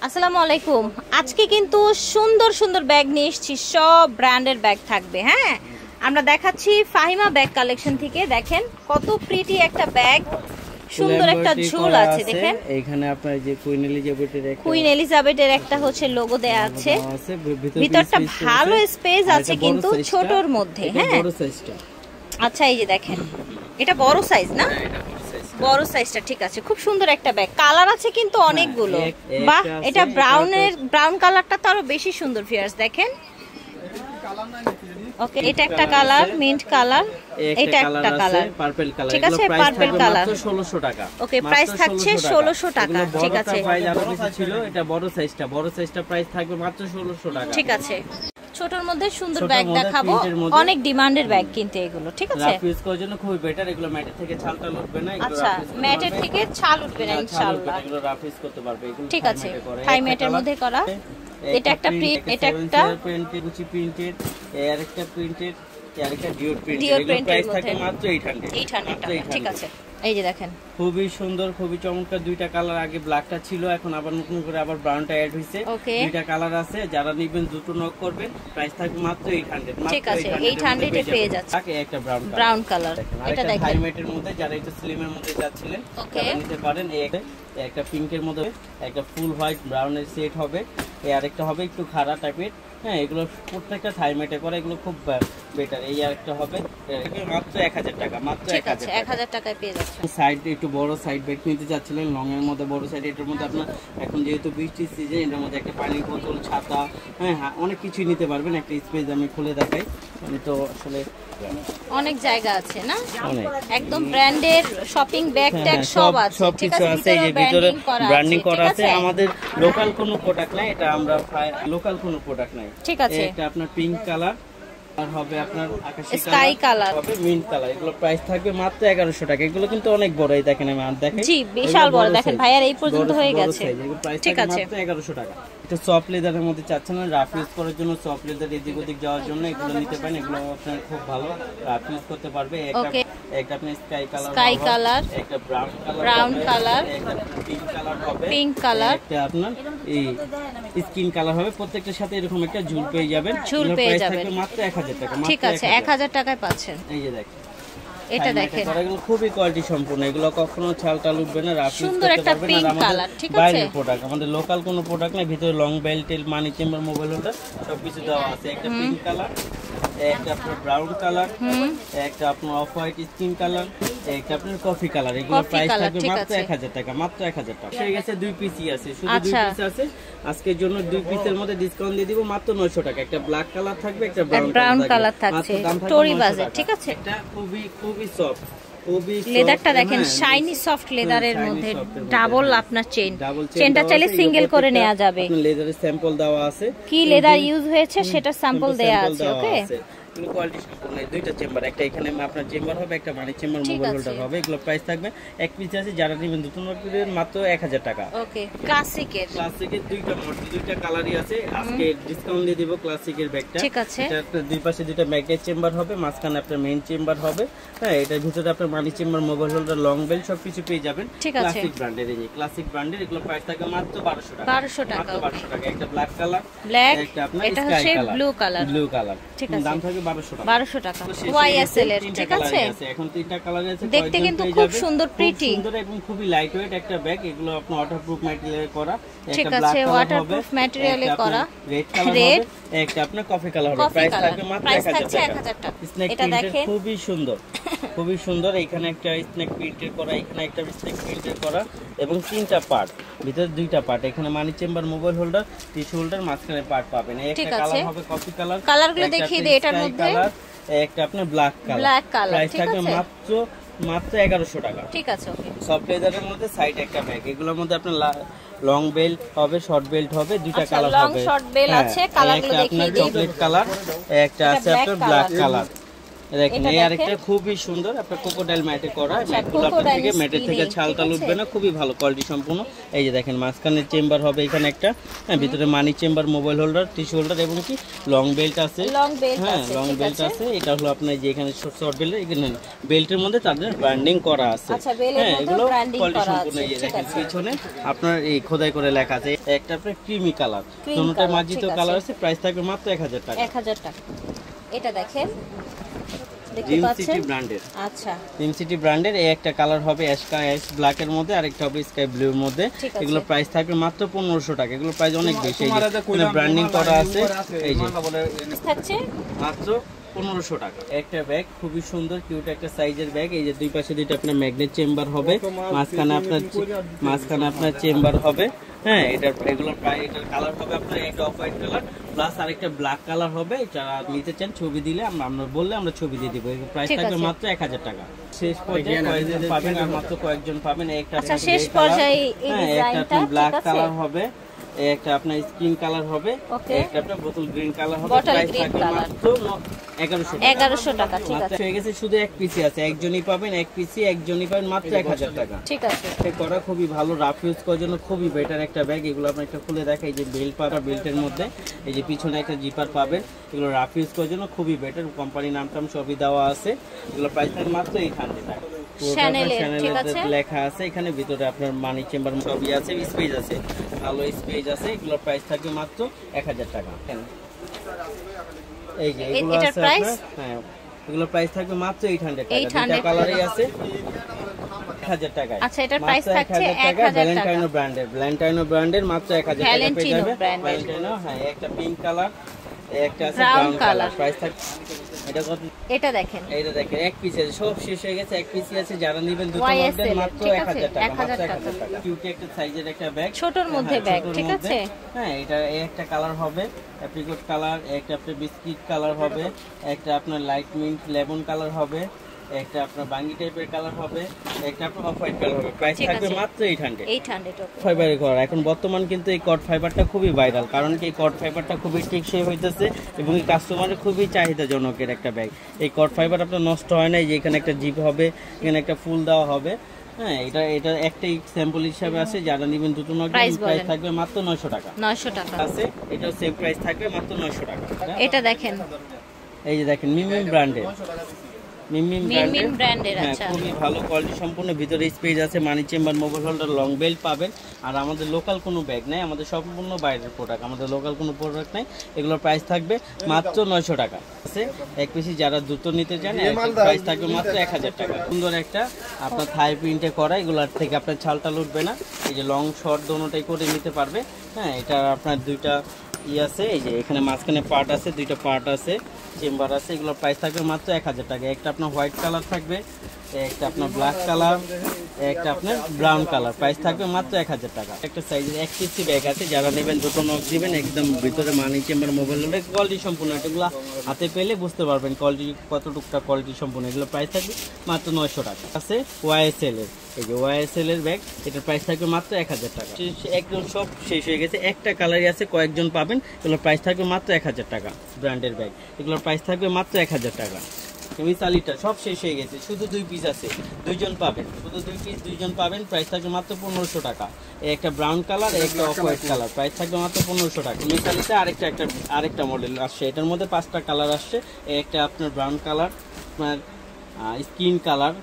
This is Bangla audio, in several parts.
আসসালামু আলাইকুম। আজকে কিন্তু সুন্দর সুন্দর ব্যাগ নিয়ে এসেছি, সব ব্র্যান্ডের ব্যাগ থাকবে। হ্যাঁ, আমরা দেখাচ্ছি ফাহিমা ব্যাগ কালেকশন থেকে। দেখেন কত প্রিটি একটা ব্যাগ, সুন্দর একটা ঝুল আছে। দেখেন এখানে আপনার যে কুইন এলিজাবেথের একটা হচ্ছে লোগো দেয়া আছে। ভিতরটা ভালো স্পেস আছে কিন্তু ছোটর মধ্যে। হ্যাঁ, আচ্ছা এই যে দেখেন, এটা বড় সাইজ না? বড় সাইজটা ঠিক আছে, খুব সুন্দর একটা ব্যাগ। কালার আছে কিন্তু অনেকগুলো। বাহ, এটা ব্রাউন কালারটা তো আরো বেশি সুন্দর। ভিউয়ার্স দেখেন, ওকে, এটা একটা কালার, মিন্ট কালার, এটা একটা কালার, পার্পল কালার। ঠিক আছে, পার্পল কালার। 1600 টাকা। ওকে, প্রাইস থাকছে 1600 টাকা। ঠিক আছে, প্রাইস আরো বেশি ছিল। এটা বড় সাইজটা প্রাইস থাকবে মাত্র 1600 টাকা। ঠিক আছে, ছোটর মধ্যে সুন্দর ব্যাগ দেখাবো। অনেক ডিমান্ডের ব্যাগ কিন্তু এগুলো। ঠিক আছে, রাফ ইউজ করার জন্য খুবই বেটার। এগুলো ম্যাটের থেকে ছালটা উঠবে না। আচ্ছা, ম্যাটের থেকে ছাল উঠবে না ইনশাআল্লাহ। এগুলো রাফ ইউজ করতে পারবে। এগুলো ঠিক আছে, থাই ম্যাটের মধ্যে করা। এটা একটা প্রিন্ট, এটা একটা প্রিন্টেড, গুচি প্রিন্টেড, এর একটা প্রিন্টেড, এর একটা ডিওর প্রিন্টেড। ডিওর এগুলো প্রাইস প্রিন্টের থাকে মধ্যে মাত্র 800 টাকা। ঠিক আছে, এই যে দেখেন, খুবই সুন্দর, খুবই চমৎকার। দুইটা কালার, আগে ব্ল্যাকটা ছিল, এখন আবার নতুন করে আবার ব্রাউনটা অ্যাড হইছে। দুইটা কালার আছে। যারা নেবেন দুটো নক করবেন। প্রাইস থাকবে মাত্র 800। ঠিক আছে, 800 এ পেয়ে যাচ্ছে। একটা ব্রাউন কালার, এটা দেখেন, হাইমেটের মধ্যে যারা একটু স্লিমের মধ্যে যাচ্ছিলেন তারা নিতে পারেন। একটা পিঙ্কের মধ্যে একটা ফুল হোয়াইট ব্রাউনের সেট হবে। আরেকটা হবে একটু খাড়া টাইপের। হ্যাঁ, এগুলো প্রত্যেকটা থাইমেটে করে, এগুলো খুব বেটার। এই আরেকটা হবে মাত্র 1000 টাকা। মাত্র 1000 টাকায় পেয়ে যাচ্ছে। সাইড একটু বড় সাইড ব্যাগ নিতে চাচ্ছিলেন, লং এর মধ্যে বড় সাইড। এটার মধ্যে আপনার এখন যেহেতু বৃষ্টির সিজন, এটার মধ্যে একটা পানির বোতল, ছাতা, হ্যাঁ অনেক কিছুই নিতে পারবেন। একটা স্পেস আমি খুলে দেখাই। আমি তো আসলে অনেক জায়গা আছে না, একদম ব্র্যান্ডের শপিং ব্যাগ ট্যাগ সব আছে। ঠিক আছে, এই যে ভিতরে ব্র্যান্ডিং করা আছে। আমাদের লোকাল কোনো প্রোডাক্ট নাই, এটা আমরা লোকাল কোনো প্রোডাক্ট নাই। ঠিক আছে, এটা আপনার পিঙ্ক কালার আর হবে আপনার আকাশী স্কাই কালার, হবে মিন্ট কালার। এগুলো প্রাইস থাকবে মাত্র 1100 টাকা। এগুলো কিন্তু অনেক বড়। এই দেখেন, আমি আর দেখেন, জি বিশাল বড়। দেখেন ভাইয়ার এই পর্যন্ত হয়ে গেছে। ঠিক আছে, মাত্র 1100 টাকা। এটা সফট লেদারের মধ্যে চাচ্ছেন না, রাফ ইউজ করার জন্য, সফট লেদার এদিক ওদিক যাওয়ার জন্য এগুলো নিতে পারেন। এগুলো আপনার খুব ভালো, রাফ ইউজ করতে পারবে। একটা আপনি স্কাই কালার, একটা ব্রাউন কালার, একটা পিঙ্ক কালার, একটা আপনার এই স্কিন কালার হবে। প্রত্যেকটার সাথে এরকম একটা ঝুল পেয়ে যাবেন। মাত্র 1000 টাকা। ঠিক আছে, 1000 টাকায় পাচ্ছেন। এই যে দেখেন, এটা দেখেন, এগুলো খুবই কোয়ালিটি সম্পূর্ণ। এগুলো কখনো ছালটাল উঠবে না, রাফ ইউজ সুন্দর একটা পিঙ্ক কালার। ঠিক আছে, বাইরের প্রোডাক্ট, আমাদের লোকাল কোনো প্রোডাক্ট না। ভিতরে লং বেল্ট, মানি চেম্বার, মোবাইল হোল্ডার সবকিছু দেওয়া আছে। একটা পিঙ্ক কালার, একটা আপনার ব্রাউন কালার, একটা আপনার অফ হোয়াইট স্কিন কালার, একটা আপনার কফি কালার। এগুলো প্রাইস থাকবে মাত্র 1000 টাকা। মাত্র 1000 টাকা। সেই গেছে 2 পিসই আছে, শুধু 2 পিস আছে। আজকের জন্য 2 পিসের মধ্যে ডিসকাউন্ট দিয়ে দিব মাত্র 900 টাকা। একটা ব্ল্যাক কালার থাকবে, একটা ব্রাউন কালার থাকছে। Story budget. ঠিক আছে, এটা খুবই সফট। লেদারটা দেখেন, শাইনি সফট লেদারের মধ্যে ডাবল আপনার চেনটা চাইলে সিঙ্গেল করে নেওয়া যাবে। লেদারের স্যাম্পল দেওয়া আছে, কি লেদার ইউজ হয়েছে সেটা স্যাম্পল দেয়া আছে। ওকে, কোয়ালিটি সম্পূর্ণ। দুইটা চেম্বার, একটা এখানে আপনার চেম্বার হবে, একটা মানি চেম্বার, মোবাইল হোল্ডার হবে। এগুলো প্রাইস থাকবে এক পিস আছে। যারা নেবেন দুটো নেবেন মাত্র 1000 টাকা। ওকে, ক্লাসিকের দুইটা মডেল, দুইটা কালারই আছে। আজকে ডিসকাউন্ট দিয়ে দিব ক্লাসিকের ব্যাগটা। ঠিক আছে, এটা দুই পাশে দুইটা ম্যাগনেট চেম্বার হবে, মাঝখানে আপনার মেইন চেম্বার হবে। হ্যাঁ, এটার ভিতরে আপনার money chamber, mobile holder, long belt সবকিছু পেয়ে যাবেন। ক্লাসিক ব্র্যান্ডের। এই যে ক্লাসিক ব্র্যান্ডের, এগুলো প্রাইস থাকবে মাত্র 1200 টাকা। 1200 টাকা। 1200 টাকা। একটা ব্ল্যাক কালার, একটা আপনার স্কাই কালার, ব্লু কালার। ঠিক আছে, দাম থাকবে 1200 টাকা। 1200 টাকা। ওয়াইএসএল এর। ঠিক আছে, এখন তিনটা কালার আছে। দেখতে কিন্তু খুব সুন্দর, প্রিটি, সুন্দর এবং খুবই লাইট ওয়েট একটা ব্যাগ। এগুলো আপনার ওয়াটারপ্রুফ ম্যাটেরিয়ালে করা। ঠিক আছে, ওয়াটারপ্রুফ ম্যাটেরিয়ালে করা। রেড কালার হবে, একটা আপনার কফি কালার হবে। প্রাইস থাকবে মাত্র 1000 টাকা। এটা দেখেন, খুবই সুন্দর, খুবই সুন্দর। এখানে একটা স্নেক প্রিন্টের করা, এখানে একটা স্নেক প্রিন্টের করা এবং তিনটা পার্ট, ভিতরে দুইটা পার্ট। এখানে মানি chamber, mobile holder, tissue holder, মাঝখানে পার্ট পাবেন। একটা কালার হবে কফি কালার। কালারগুলো দেখিয়ে দিই। এটার মধ্যে একটা আপনার ব্ল্যাক কালার। প্রাইস থাকবে মাত্র 1100 টাকা। ঠিক আছে, ওকে। সফট লেদারের মধ্যে সাইড একটা ব্যাগ। এগুলোর মধ্যে আপনার লং বেল্ট হবে, শর্ট বেল্ট হবে, দুইটা কালার হবে। লং শর্ট বেল্ট আছে, কালারগুলো দেখিয়ে দিই। চকলেট কালার, একটা আছে আপনার ব্ল্যাক কালার। দেখেন এই আরেকটা খুবই সুন্দর, আপনার কোকোডাইল ম্যাটে করা, ম্যাটগুলো আপনার থেকে ম্যাটের থেকে ছালটা উঠবে না, খুবই ভালো কোয়ালিটি সম্পূর্ণ। এই যে দেখেন মাঝখানে চেম্বার হবে এখানে একটা, হ্যাঁ ভিতরে মানি chamber, mobile holder, tissue holder এবং কি লং বেল্ট আছে, হ্যাঁ লং বেল্ট আছে। এটা হলো আপনার যে এখানে শর্ট বেল্ট, এখানে বেল্টের মধ্যে তাদের ব্র্যান্ডিং করা আছে, হ্যাঁ এগুলো কোয়ালিটি সম্পূর্ণ। এই যে দেখেন পিছনে আপনার এই খোদাই করে লেখা আছে, একটা আপনার ক্রিমি কালার, দুটোটার মার্জিত কালার আছে, প্রাইস থাকবে মাত্র 1000 টাকা। 1000 টাকা। এটা দেখেন ড্রিম সিটি ব্র্যান্ডের, আচ্ছা ড্রিম সিটি ব্র্যান্ডের এই একটা কালার হবে অ্যাশ ব্ল্যাক এর মধ্যে, আরেকটা হবে স্কাই ব্লু এর মধ্যে। এগুলো প্রাইস থাকবে মাত্র 1500 টাকা। এগুলো প্রাইস অনেক বেশি, এই যে ব্র্যান্ডিং করা আছে, এই যে থাকছে মাত্র 1500 টাকা। একটা ব্যাগ খুবই সুন্দর কিউট একটা সাইজের ব্যাগ। এই যে দুই পাশে দুইটা আপনার ম্যাগনেট চেম্বার হবে, মাঝখানে আপনার চেম্বার হবে, হ্যাঁ এগুলোর প্রায় এটার কালার হবে আপনার একটা অফ হোয়াইট কালার প্লাস আরেকটা ব্ল্যাক কালার হবে। যারা নিতে চান ছবি দিলে আমরা বললে আমরা ছবি দিয়ে দিব। এর প্রাইস থাকবে মাত্র 1000 টাকা। শেষ পর্যায়ে কয়েকজন পাবেন, আর মাত্র কয়েকজন পাবেন। একটা শেষ পর্যায়ে এই ডিজাইনটা ব্ল্যাক কালার হবে, একটা আপনার স্কিন কালার হবে, একটা আপনার বোতল গ্রিন কালার হবে। প্রাইস থাকবে মাত্র 1100 টাকা। ঠিক আছে, হয়ে গেছে। শুধু এক পিসি আছে, একজনই পাবেন, এক পিসি একজনই পাবেন, মাত্র 1000 টাকা। ঠিক আছে, করা খুবই ভালো, রাফ ইউজ করার জন্য খুবই বেটার একটা ব্যাগ। এগুলো আপনার একটা খুলে দেখাই, যে বেল্ট পাবেন, বেল্টের মধ্যে এই যে পিছনে একটা জিপার পাবেন। এগুলো রাফ ইউজ করার জন্য খুবই বেটার, কোম্পানি নামটাম সবই দেওয়া আছে। এগুলো প্রাইস থাকবে মাত্র 800 টাকা। লেখা আছে এখানে, ভিতরে আপনার মানি চেম্বার সবই আছে, স্পেস আছে, ভালো স্পেস আছে। এগুলোর প্রাইস থাকবে মাত্র 1000 টাকা। এই যে এগুলো আছে আপনার, হ্যাঁ এগুলোর প্রাইস থাকবে মাত্র 800 টাকা। দুটো কালারই আছে, 1000 টাকা। আচ্ছা, এটার প্রাইস থাকছে 1000 টাকা। ভ্যালেন্টাইনো ব্র্যান্ডের মাত্র 1000 টাকা পেয়ে যাবে। ভ্যালেন্টাইনো, হ্যাঁ একটা পিঙ্ক কালার, একটা আছে ব্রাউন কালার। প্রাইস থাকবে এটা কত? এটা দেখেন, এইটা দেখেন এক পিস আছে, সব শেষ হয়ে গেছে, এক পিস আছে। যারা নেবেন দুটো মধ্যে মাত্র 1000 টাকা, মাত্র 1000 টাকা। কিউটি একটা সাইজের একটা ব্যাগ, ছোটর মধ্যে ব্যাগ, ঠিক আছে। হ্যাঁ এটা একটা কালার হবে অ্যাপ্রিকট কালার, একটা আপনার বিস্কিট কালার হবে, একটা আপনার লাইট মিন্ট লেমন কালার হবে, একটা আপনার বাঙ্গি টাইপের কালার হবে, একটা আপনার অফ হোয়াইট কালার হবে। প্রাইস থাকবে মাত্র 800 ফাইবারে করা। এখন বর্তমান কিন্তু এই কট ফাইবারটা খুবই ভাইরাল, কারণ কি এই কট ফাইবারটা খুবই টেকসই হইতেছে এবং এই কাস্টমারের খুবই চাহিদাজনকের একটা ব্যাগ। এই কট ফাইবার আপনার নষ্ট হয় না। যে এখানে একটা জিপ হবে, এখানে একটা ফুল দেওয়া হবে, হ্যাঁ এটা একটাই স্যাম্পল হিসাবে আছে। যারা নেবেন দুটো নক, প্রাইস থাকবে মাত্র 900 টাকা। 900 টাকা আছে, এটাও সেম প্রাইস থাকবে মাত্র 900 টাকা। এটা দেখেন, এই যে দেখেন মিমিম ব্র্যান্ডের, মিমিম ব্র্যান্ডের, আচ্ছা খুবই ভালো কোয়ালিটি সম্পূর্ণ। ভিতরে স্পেস আছে, মানি chamber, mobile holder, long belt পাবেন। আর আমাদের লোকাল কোনো ব্যাগ নাই, আমাদের সম্পূর্ণ বাইরের প্রোডাক্ট, আমাদের লোকাল কোনো প্রোডাক্ট নাই। এগুলোর প্রাইস থাকবে মাত্র 900 টাকা আছে। এক পিসি যারা দ্রুত নিতে চান প্রাইস থাকবে মাত্র 1000 টাকা। সুন্দর একটা আপনার থাই প্রিন্টে করা, এগুলোর থেকে আপনার ছালটা লুটবে না। এই যে লং শর্ট দোনোটাই করে নিতে পারবে, হ্যাঁ এটা আপনার দুইটা আছে। এই যে এখানে মাঝখানে পার্ট আছে, দুইটা পার্ট আছে, চেম্বার আছে। এগুলোর প্রাইস থাকবে মাত্র 1000 টাকা। একটা আপনার হোয়াইট কালার থাকবে, একটা আপনার ব্ল্যাক কালার, একটা আপনার ব্রাউন কালার। প্রাইস থাকবে মাত্র 1000 টাকা। একটা সাইজের এক পিসি ব্যাগ আছে, যারা নেবেন দুটো নক দিবেন। একদম ভিতরে মানি চেম্বার, মোবাইল হোল্ডার, কোয়ালিটি সম্পূর্ণ। এগুলো হাতে পেলে বুঝতে পারবেন কোয়ালিটি কতটুকটা কোয়ালিটি সম্পূর্ণ। এগুলো প্রাইস থাকবে মাত্র 900 টাকা আছে। ওয়াইএসএল এর, এই যে ওয়াইএসএল এর ব্যাগ, এটার প্রাইস থাকবে মাত্র 1000 টাকা। একদম সব শেষ হয়ে গেছে, একটা কালারই আছে, কয়েকজন পাবেন। এগুলোর প্রাইস থাকবে মাত্র 1000 টাকা। ব্র্যান্ডের ব্যাগ, এগুলোর প্রাইস থাকবে মাত্র 1000 টাকা। মিসালিটা সব শেষ হয়ে গেছে, শুধু 2 পিস আছে, দুইজন পাবেন, শুধু 2 পিস দুইজন পাবেন। প্রাইস থাকবে মাত্র 1500 টাকা। একটা ব্রাউন কালার, একটা অফ হোয়াইট কালার। প্রাইস থাকবে মাত্র 1500 টাকা। মিসালিতে আরেকটা মডেল আসছে, এটার মধ্যে 5টা কালার আসছে। একটা আপনার ব্রাউন কালার, আপনার স্কিন কালার,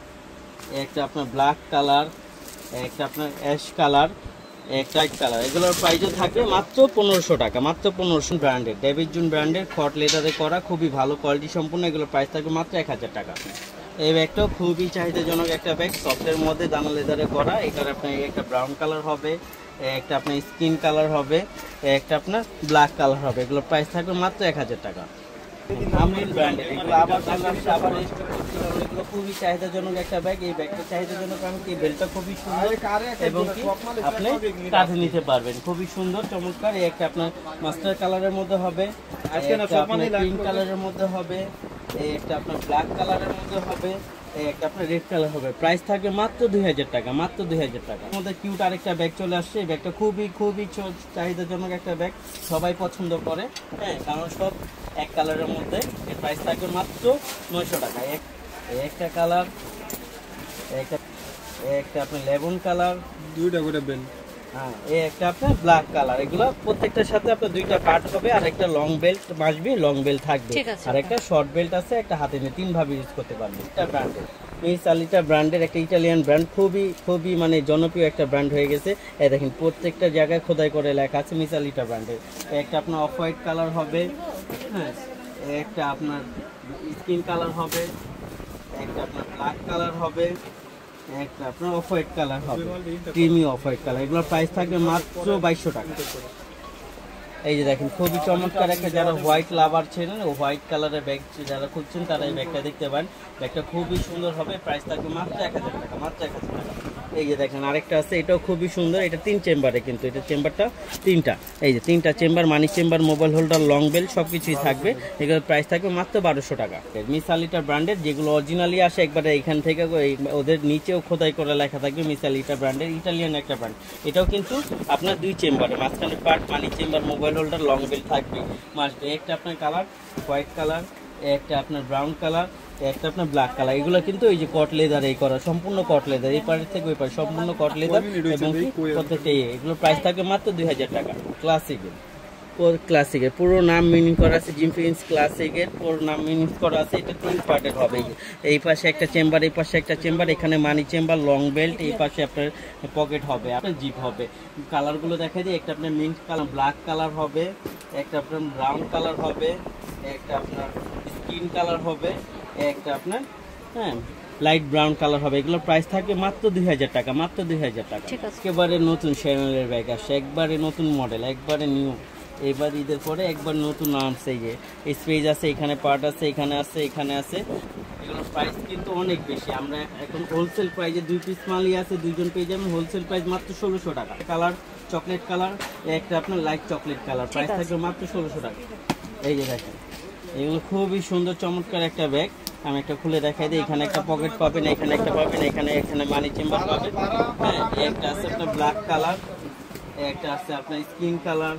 একটা আপনার ব্ল্যাক কালার, একটা আপনার অ্যাশ কালার, একটা হোয়াইট কালার। এগুলোর প্রাইসও থাকবে মাত্র 1500 টাকা, মাত্র 1500। ব্র্যান্ডের ডেভিড জুন ব্র্যান্ডের খট লেদারে করা, খুবই ভালো কোয়ালিটি সম্পূর্ণ। এগুলোর প্রাইস থাকবে মাত্র 1000 টাকা। এই ব্যাগটাও খুবই চাহিদাজনক একটা ব্যাগ, সফটের মধ্যে দানা লেদারে করা। এটার আপনার একটা ব্রাউন কালার হবে, একটা আপনার স্কিন কালার হবে, একটা আপনার ব্ল্যাক কালার হবে। এগুলোর প্রাইস থাকবে মাত্র 1000 টাকা। আমরিল ব্র্যান্ডের, এগুলো আবার এগুলো খুবই চাহিদাজনক একটা ব্যাগ। এই ব্যাগটা চাহিদাজনক কারণ কি বেল্টটা খুবই সুন্দর এবং কি আপনি কাঁধে নিতে পারবেন, খুবই সুন্দর চমৎকার। এই একটা আপনার মাস্টার কালারের মধ্যে হবে, পিঙ্ক কালারের মধ্যে হবে, এই একটা আপনার ব্ল্যাক কালারের মধ্যে হবে, একটা আপনার রেড কালার হবে, প্রাইস থাকবে মাত্র 2000 টাকা, মাত্র 2000 টাকা। আমাদের কিউট আরেকটা ব্যাগ চলে আসছে, এই ব্যাগটা খুবই চাহিদাজনক একটা ব্যাগ, সবাই পছন্দ করে, হ্যাঁ, কারণ সব এক কালারের মধ্যে। এর প্রাইস থাকবে মাত্র 900 টাকা। একটা কালার, একটা আপনার লেমন কালার, দুইটা করে বেল, হ্যাঁ, একটা আপনার ব্ল্যাক কালার। এগুলো প্রত্যেকটার সাথে আপনার দুইটা পার্ট হবে, আর একটা লং বেল্ট আসবে, লং বেল্ট থাকবে, আর একটা শর্ট বেল্ট আছে, একটা হাতে নিয়ে 3 ভাবে ইউজ করতে পারবেন। এটা ব্র্যান্ডের মিস আলিটা ব্র্যান্ডের একটা ইটালিয়ান ব্র্যান্ড, খুবই মানে জনপ্রিয় একটা ব্র্যান্ড হয়ে গেছে। এই দেখেন প্রত্যেকটা জায়গায় খোদাই করে লেখা আছে মিস আলিটা ব্র্যান্ডের। একটা আপনার অফ হোয়াইট কালার হবে, হ্যাঁ, একটা আপনার স্কিন কালার হবে, একটা আপনার ব্ল্যাক কালার হবে, একটা আপনার অফ হোয়াইট কালার হবে, ক্রিমি অফ হোয়াইট কালার। এগুলোর প্রাইস থাকবে মাত্র 2200 টাকা। এই যে দেখেন খুবই চমৎকার একটা, যারা হোয়াইট লাভার ছিলেন, হোয়াইট কালারের ব্যাগ যারা খুঁজছেন তারা এই ব্যাগটা দেখতে পারেন। ব্যাগটা খুবই সুন্দর হবে, প্রাইস থাকবে মাত্র 1000 টাকা, মাত্র 1000 টাকা। এই যে দেখেন আরেকটা আছে, এটাও খুবই সুন্দর, এটা 3 চেম্বারে, কিন্তু এটা চেম্বারটা 3টা, এই যে 3টা chamber, money chamber, mobile holder, long belt সবকিছুই থাকবে। এগুলোর প্রাইস থাকবে মাত্র 1200 টাকা। মিস আলিটা ব্র্যান্ডের, যেগুলো অরিজিনালি আসে একবারে এখান থেকে, ওদের নিচেও খোদাই করে লেখা থাকবে মিস আলিটা ব্র্যান্ডের, ইটালিয়ান একটা ব্র্যান্ড। এটাও কিন্তু আপনার 2 চেম্বারে, মাঝখানে part, money chamber, mobile holder, long belt থাকবে মাস্ট। একটা আপনার কালার হোয়াইট কালার, একটা আপনার ব্রাউন কালার, একটা আপনার ব্ল্যাক কালার। এগুলো কিন্তু এই যে কট লেদার এই করা, সম্পূর্ণ কট লেদার, এই পারের থেকে ওই পারে সম্পূর্ণ কট লেদার, এবং প্রত্যেকটা এগুলো প্রাইস থাকবে মাত্র 2000 টাকা। ক্লাসিকের পুরো নাম মিনিং করা আছে, জিম প্রিন্স ক্লাসিকের পুরো নাম মিনিং করা আছে। এটা 3 পার্টের হবে, এই পাশে একটা চেম্বার, এই পাশে একটা চেম্বার, এখানে মানি চেম্বার, লং বেল্ট, এই পাশে আপনার পকেট হবে, আপনার জিপ হবে। কালারগুলো দেখা দিই, একটা আপনার মিন্ট কালার, ব্ল্যাক কালার হবে, একটা আপনার ব্রাউন কালার হবে, একটা আপনার স্কিন কালার হবে, একটা আপনার, হ্যাঁ, লাইট ব্রাউন কালার হবে। এগুলোর প্রাইস থাকবে মাত্র 2000 টাকা, মাত্র 2000 টাকা। একেবারে নতুন শ্যানেলের ব্যাগ আসছে, একবারে নতুন মডেল, একবারে নিউ, এবার ঈদের পরে একবার নতুন আনছে। এই যে স্পেস আছে, এখানে পার্ট আছে, এখানে আছে, এখানে আছে। এগুলোর প্রাইস কিন্তু অনেক বেশি। আমরা এখন হোলসেল প্রাইসে 2 পিস মালই আছে, 2জন পেয়ে যাবেন। হোলসেল প্রাইস মাত্র 1600 টাকা। কালার চকলেট কালার, একটা আপনার লাইট চকলেট কালার, প্রাইস থাকবে মাত্র 1600 টাকা। এই যে দেখেন এগুলো খুবই সুন্দর চমৎকার একটা ব্যাগ। আমি একটা খুলে দেখাই দিই, এখানে একটা পকেট পাবেন, এখানে একটা পাবেন, এখানে মানি চেম্বার পাবেন, হ্যাঁ, একটা আছে আপনার ব্ল্যাক কালার, একটা আছে আপনার স্কিন কালার,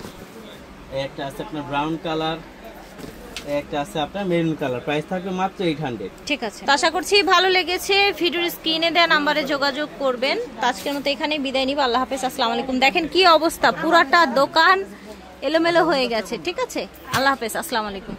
একটা আছে আপনার ব্রাউন কালার, একটা আছে আপনার মেরুন কালার। প্রাইস থাকবে মাত্র 800। ঠিক আছে, তো আশা করছি ভালো লেগেছে। ভিডিওর স্ক্রিনে দেওয়া নাম্বারে যোগাযোগ করবেন। তো আজকের মতো এখানেই বিদায় নিব। আল্লাহ হাফেজ, আসসালামু আলাইকুম। দেখেন কি অবস্থা, পুরাটা দোকান এলোমেলো হয়ে গেছে। ঠিক আছে, আল্লাহ হাফেজ, আসসালামু আলাইকুম।